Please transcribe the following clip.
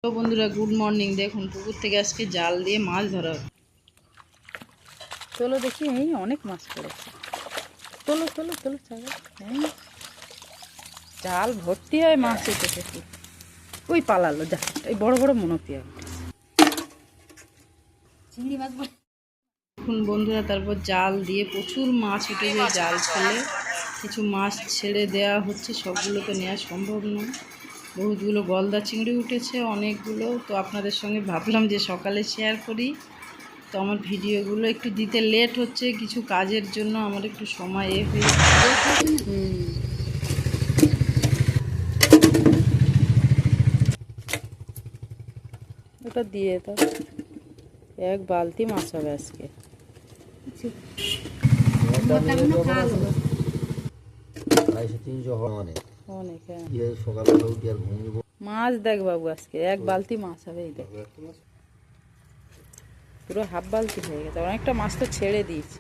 তো বন্ধুরা good morning. দেখুন পুকুর থেকে আজকে জাল দিয়ে মাছ ধরা হচ্ছে। চলো দেখি, এই অনেক মাছ পড়েছে। চলো চলো চলো চলো, জাল ভর্তি হয় মাছ উঠেছে। ওই পালালো, যা এই বড় বড় মনোপিয়া চিংড়ি মাছ। দেখুন বন্ধুরা, তারপর জাল দিয়ে প্রচুর মাছ উঠেছে। জাল ফেলে কিছু মাছ ছেড়ে দেওয়া হচ্ছে, সবগুলো তো নেওয়া সম্ভব নয়। বহুতগুলো গলদা চিংড়ি উঠেছে, অনেকগুলো। তো আপনাদের সঙ্গে ভাবলাম যে সকালে শেয়ার করি। তো আমার ভিডিওগুলো একটু দিতে লেট হচ্ছে, কিছু কাজের জন্য আমার একটু সময় হয়ে ওটা দিয়ে তো এক বালতি মাছ হবে আজকে। মাছ দেখ বাবু, আজকে এক বালতি মাছ হবে। এই দেখ পুরো হাফ বালতি হয়ে গেছে, অনেকটা মাছ তো ছেড়ে দিয়েছি।